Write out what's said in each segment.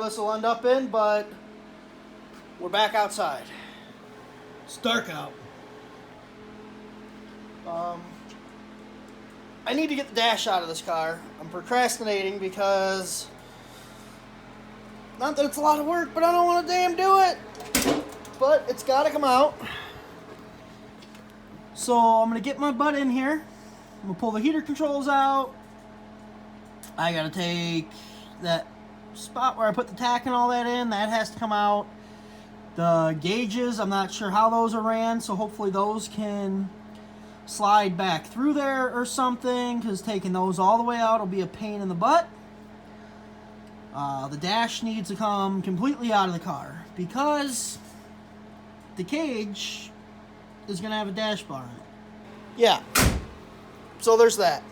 this will end up in, but we're back outside. It's dark out. I need to get the dash out of this car. I'm procrastinating because, not that it's a lot of work, but I don't want to damn do it. But it's got to come out. So I'm going to get my butt in here. I'm going to pull the heater controls out. I got to take that spot where I put the tack and all that in. That has to come out. The gauges, I'm not sure how those are ran, so hopefully those can slide back through there or something, because taking those all the way out will be a pain in the butt. The dash needs to come completely out of the car because the cage is going to have a dash bar in it. Yeah, so there's that.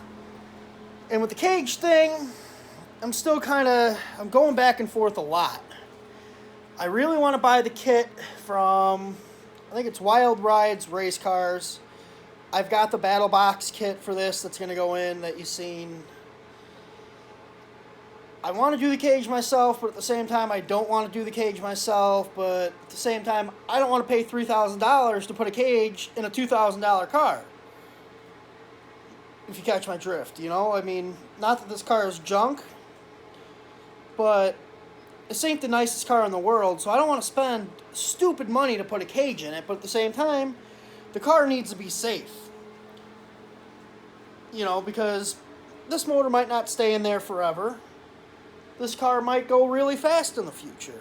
And with the cage thing, I'm going back and forth a lot. I really want to buy the kit from, I think it's Wild Rides Race Cars. I've got the Battle Box kit for this that's going to go in that you've seen. I want to do the cage myself, but at the same time, I don't want to do the cage myself. But at the same time, I don't want to pay $3,000 to put a cage in a $2,000 car. If you catch my drift, you know? I mean, not that this car is junk, but this ain't the nicest car in the world, so I don't want to spend stupid money to put a cage in it. But at the same time, the car needs to be safe. You know, because this motor might not stay in there forever. This car might go really fast in the future.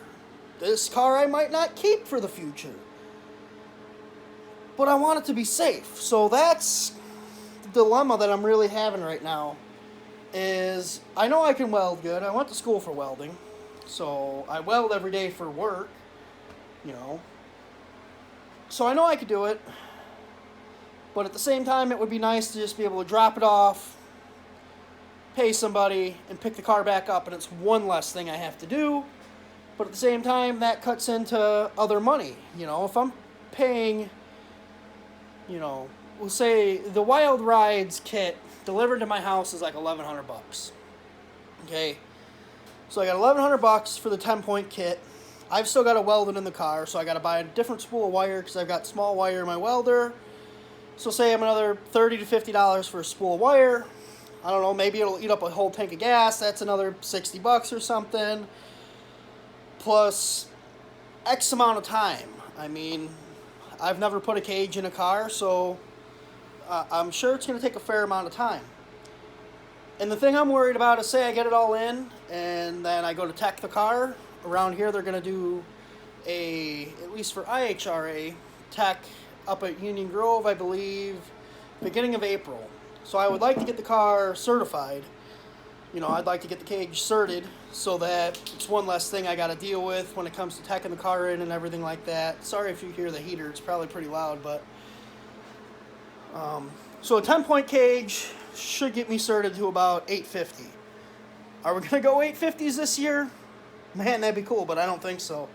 This car I might not keep for the future. But I want it to be safe. So that's the dilemma that I'm really having right now. Is I know I can weld good. I went to school for welding. So I weld every day for work. You know. So I know I could do it. But at the same time, it would be nice to just be able to drop it off, pay somebody, and pick the car back up, and it's one less thing I have to do. But at the same time, that cuts into other money. You know, if I'm paying, you know, we'll say the Wild Rides kit delivered to my house is like $1,100. Okay, so I got $1,100 for the 10-point kit. I've still got to weld it in the car, so I got to buy a different spool of wire because I've got small wire in my welder. So say I'm another $30 to $50 for a spool of wire. I don't know, maybe it'll eat up a whole tank of gas. That's another $60 or something. Plus X amount of time. I mean, I've never put a cage in a car, so I'm sure it's going to take a fair amount of time. And the thing I'm worried about is, say I get it all in, and then I go to tech the car. Around here, they're going to do at least for IHRA, tech up at Union Grove, I believe, beginning of April. So I would like to get the car certified. You know, I'd like to get the cage certed so that it's one less thing I got to deal with when it comes to teching the car in and everything like that. Sorry if you hear the heater. It's probably pretty loud, but... so a 10-point cage should get me certed to about $850. Are we going to go 850s this year? Man, that'd be cool, but I don't think so.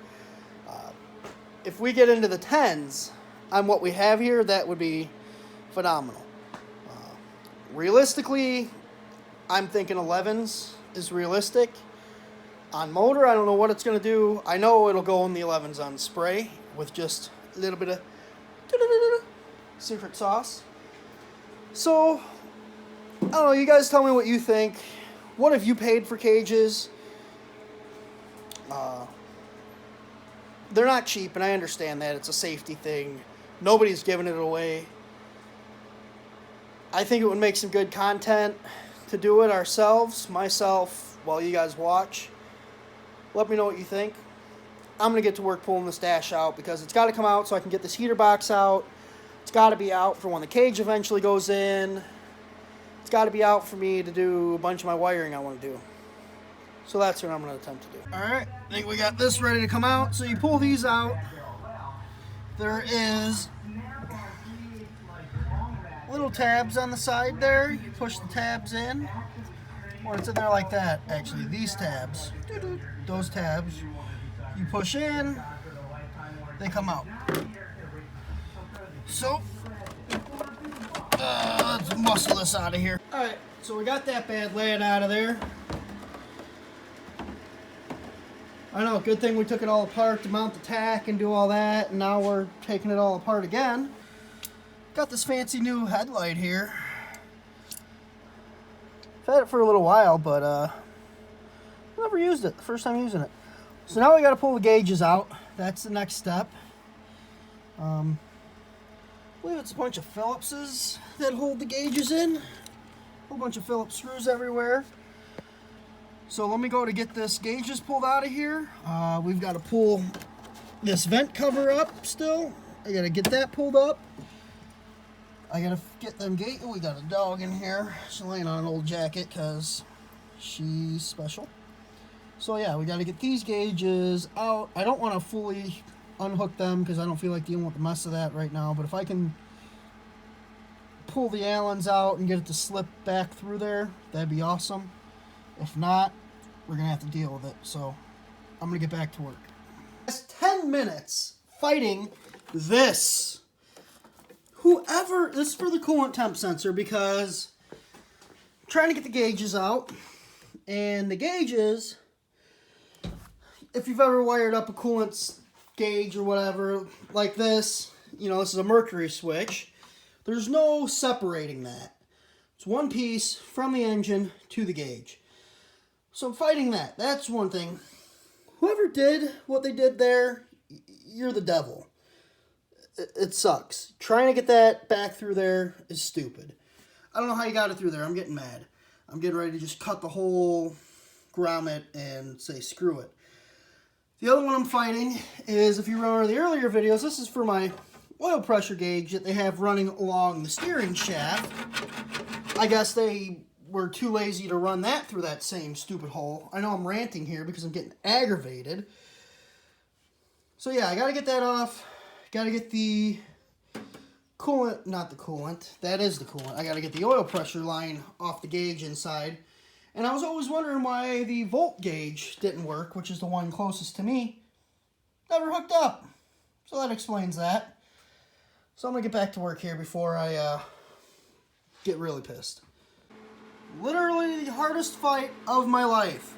If we get into the 10s on what we have here, that would be phenomenal. Realistically, I'm thinking 11s is realistic. On motor, I don't know what it's going to do. I know it'll go in the 11s on spray with just a little bit of secret sauce. So, I don't know, you guys tell me what you think. What have you paid for cages? They're not cheap, and I understand that. It's a safety thing. Nobody's giving it away. I think it would make some good content to do it ourselves, myself, while you guys watch. Let me know what you think. I'm going to get to work pulling this dash out because it's got to come out so I can get this heater box out. It's got to be out for when the cage eventually goes in. It's got to be out for me to do a bunch of my wiring I want to do. So that's what I'm going to attempt to do. Alright, I think we got this ready to come out. So you pull these out. There is little tabs on the side there. You push the tabs in. Or it's in there like that, actually. These tabs. Those tabs. You push in, they come out. So, let's muscle this out of here. Alright, so we got that bad lad out of there. I know, good thing we took it all apart to mount the tack and do all that, and now we're taking it all apart again. Got this fancy new headlight here. I've had it for a little while, but never used it. The first time using it. So now we got to pull the gauges out. That's the next step. I believe it's a bunch of Phillipses that hold the gauges in. A whole bunch of Phillips screws everywhere. So let me go to get this gauges pulled out of here. We've got to pull this vent cover up still. I got to get that pulled up. I got to get them gauges. We got a dog in here. She's laying on an old jacket because she's special. So yeah, we got to get these gauges out. I don't want to fully unhook them because I don't feel like dealing with the mess of that right now. But if I can pull the Allens out and get it to slip back through there, that'd be awesome. If not, we're going to have to deal with it. So I'm going to get back to work. It's 10 minutes fighting this. This is for the coolant temp sensor because I'm trying to get the gauges out. And the gauges, if you've ever wired up a coolant gauge or whatever like this, you know, this is a mercury switch. There's no separating that. It's one piece from the engine to the gauge. So I'm fighting that. That's one thing. Whoever did what they did there, you're the devil. It sucks. Trying to get that back through there is stupid. I don't know how you got it through there. I'm getting mad. I'm getting ready to just cut the whole grommet and say screw it. The other one I'm fighting is, if you remember the earlier videos, this is for my oil pressure gauge that they have running along the steering shaft. I guess they were too lazy to run that through that same stupid hole. I know I'm ranting here because I'm getting aggravated. So yeah, I got to get that off. Got to get the coolant, not the coolant, that is the coolant. I got to get the oil pressure line off the gauge inside. And I was always wondering why the volt gauge didn't work, which is the one closest to me. Never hooked up. So that explains that. So I'm going to get back to work here before I get really pissed. Literally the hardest fight of my life.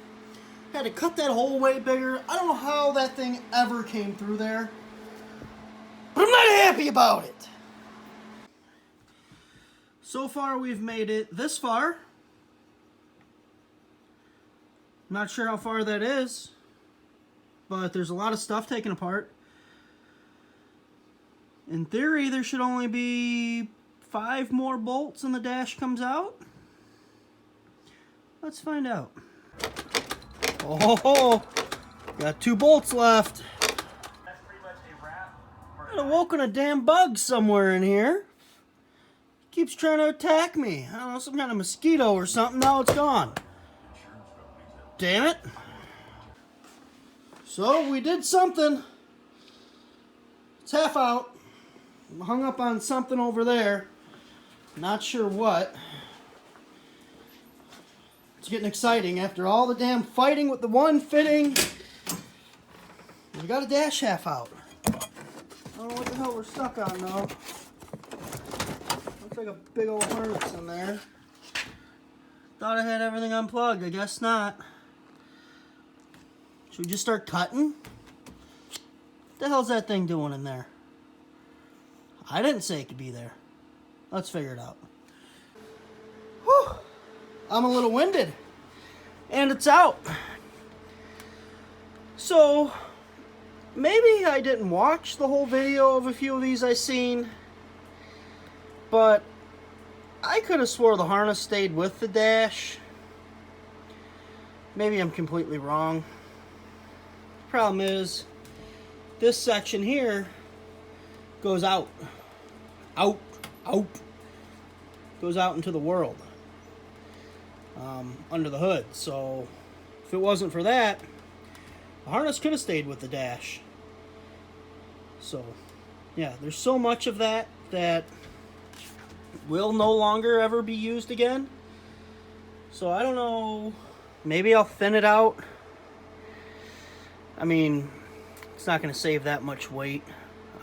Had to cut that hole way bigger. I don't know how that thing ever came through there. But I'm not happy about it. So far we've made it this far. Not sure how far that is. But there's a lot of stuff taken apart. In theory, there should only be 5 more bolts and the dash comes out. Let's find out. Oh, got 2 bolts left. That's pretty much a wrap. I'd have woken a damn bug somewhere in here. Keeps trying to attack me. I don't know, some kind of mosquito or something. Now it's gone. Damn it. So we did something. It's half out. I'm hung up on something over there. Not sure what. It's getting exciting after all the damn fighting with the one fitting. We got a dash half out. I don't know what the hell we're stuck on though. Looks like a big old harness in there. Thought I had everything unplugged. I guess not. Should we just start cutting? What the hell's that thing doing in there? I didn't say it could be there. Let's figure it out. Whew. I'm a little winded. And it's out. So, maybe I didn't watch the whole video of a few of these I seen. But I could have swore the harness stayed with the dash. Maybe I'm completely wrong. Problem is, this section here goes out. Out. Goes out into the world. Under the hood. So, if it wasn't for that, the harness could have stayed with the dash. So, yeah, there's so much of that that will no longer ever be used again. So, I don't know. Maybe I'll thin it out. I mean, it's not going to save that much weight.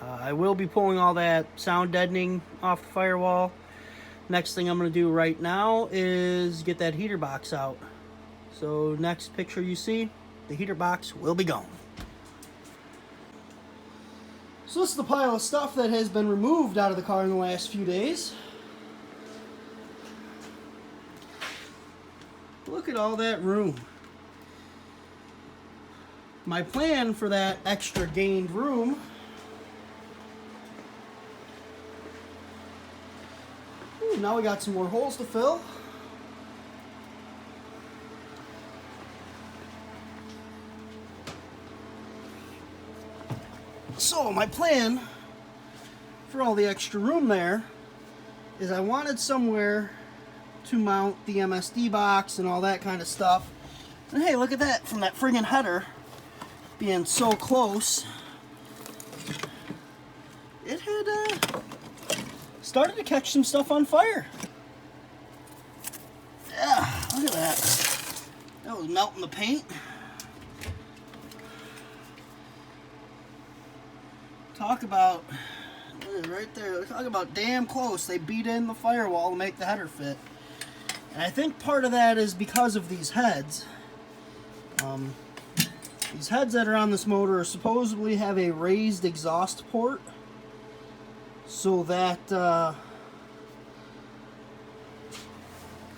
I will be pulling all that sound deadening off the firewall. Next thing I'm going to do right now is get that heater box out. So next picture you see, the heater box will be gone. So this is the pile of stuff that has been removed out of the car in the last few days. Look at all that room. My plan for that extra gained room now we got some more holes to fill. So my plan for all the extra room there is I wanted somewhere to mount the MSD box and all that kind of stuff. And hey, look at that, from that friggin' header being so close, it had started to catch some stuff on fire. Yeah, look at that. That was melting the paint. Talk about, right there, talk about damn close. They beat in the firewall to make the header fit. And I think part of that is because of these heads. These heads that are on this motor supposedly have a raised exhaust port, so that,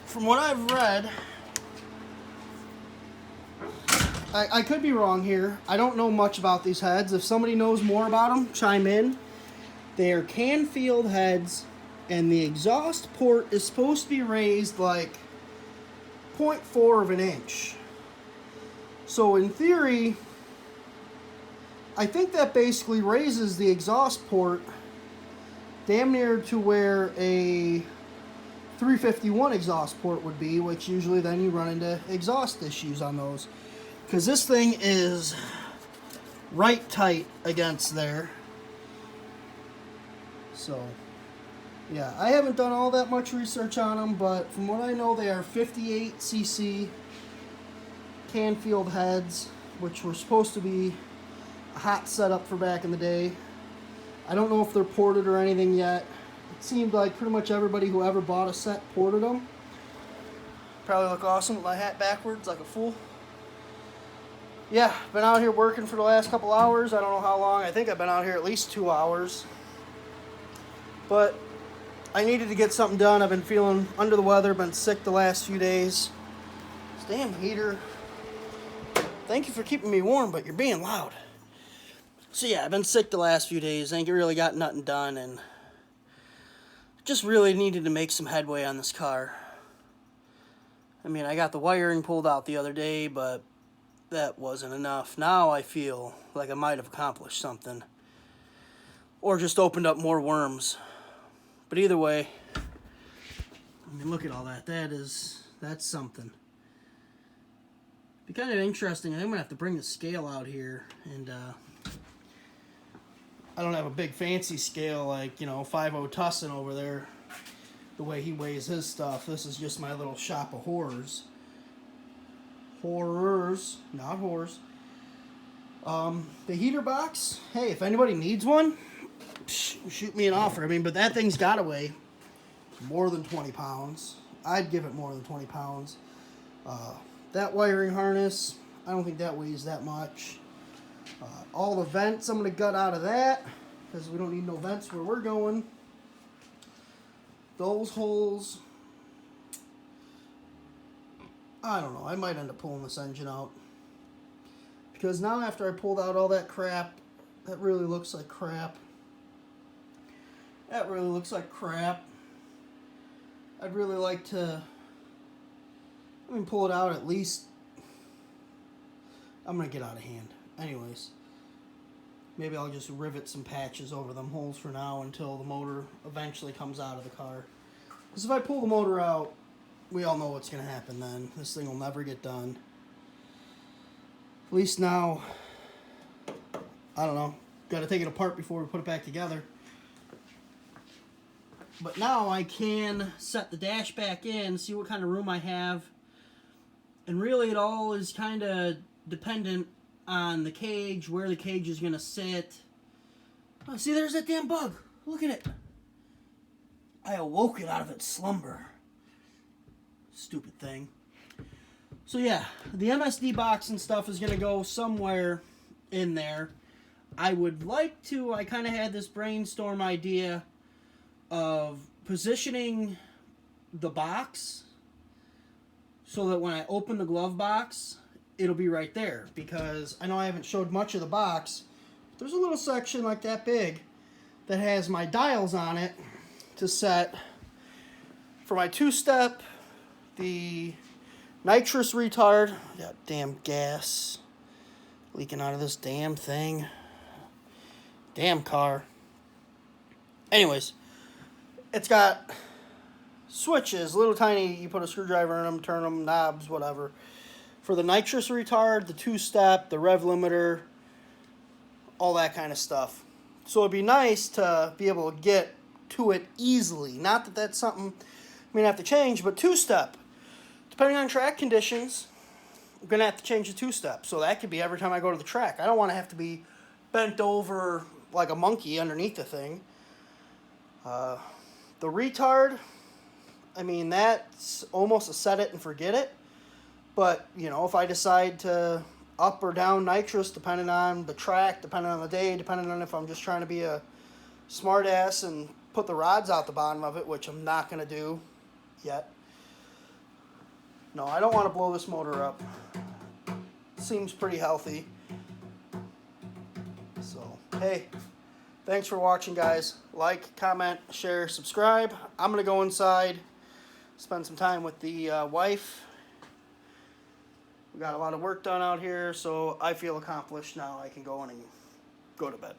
from what I've read, I could be wrong here. I don't know much about these heads. If somebody knows more about them, chime in. They are Canfield heads, and the exhaust port is supposed to be raised like 0.4 of an inch. So in theory, I think that basically raises the exhaust port damn near to where a 351 exhaust port would be, which usually then you run into exhaust issues on those. Because this thing is right tight against there. So, yeah, I haven't done all that much research on them, but from what I know, they are 58cc Canfield heads, which were supposed to be a hot setup for back in the day. I don't know if they're ported or anything yet. It seemed like pretty much everybody who ever bought a set ported them. Probably look awesome with my hat backwards like a fool. Yeah, been out here working for the last couple hours. I don't know how long. I think I've been out here at least 2 hours. But I needed to get something done. I've been feeling under the weather, been sick the last few days. This damn heater. Thank you for keeping me warm, but you're being loud. So yeah, I've been sick the last few days. Ain't really got nothing done, and just really needed to make some headway on this car. I mean, I got the wiring pulled out the other day, but that wasn't enough. Now I feel like I might have accomplished something. Or just opened up more worms. But either way, I mean, look at all that. That's something. Be kind of interesting. I'm going to have to bring the scale out here. And I don't have a big fancy scale like, 5.0 Tussin over there. The way he weighs his stuff. This is just my little shop of horrors. Horrors, not whores. The heater box, hey, if anybody needs one, shoot me an offer. I mean, but that thing's got to weigh more than 20 pounds. I'd give it more than 20 pounds. That wiring harness, I don't think that weighs that much. All the vents, I'm going to gut out of that because we don't need no vents where we're going. Those holes, I don't know. I might end up pulling this engine out. Because now after I pulled out all that crap, that really looks like crap. That really looks like crap. I'd really like to, pull it out at least. I'm going to get out of hand. Anyways, maybe I'll just rivet some patches over them holes for now until the motor eventually comes out of the car. Because if I pull the motor out, we all know what's going to happen then. This thing will never get done. At least now, I don't know. Got to take it apart before we put it back together. But now I can set the dash back in, see what kind of room I have. And really it all is kind of dependent on the cage, where the cage is going to sit. Oh, see, there's that damn bug. Look at it. I awoke it out of its slumber. Stupid thing. So yeah, the MSD box and stuff is going to go somewhere in there. I would like to, I kind of had this brainstorm idea of positioning the box so that when I open the glove box, it'll be right there. Because I know I haven't showed much of the box. There's a little section like that big that has my dials on it to set for my two-step, the nitrous retard. Got damn gas leaking out of this damn thing. Damn car. Anyways, it's got switches, little tiny, you put a screwdriver in them, turn them, knobs, whatever. For the nitrous retard, the two-step, the rev limiter, all that kind of stuff. So it'd be nice to be able to get to it easily. Not that that's something I'm going to have to change, but two-step. Depending on track conditions, I'm going to have to change the two-step. So that could be every time I go to the track. I don't want to have to be bent over like a monkey underneath the thing. The retard, I mean, that's almost a set it and forget it. But, you know, if I decide to up or down nitrous, depending on the track, depending on the day, depending on if I'm just trying to be a smart ass and put the rods out the bottom of it, which I'm not going to do yet. No, I don't want to blow this motor up. Seems pretty healthy. So, hey, thanks for watching, guys. Like, comment, share, subscribe. I'm going to go inside, spend some time with the wife. We got a lot of work done out here, so I feel accomplished now. I can go in and go to bed.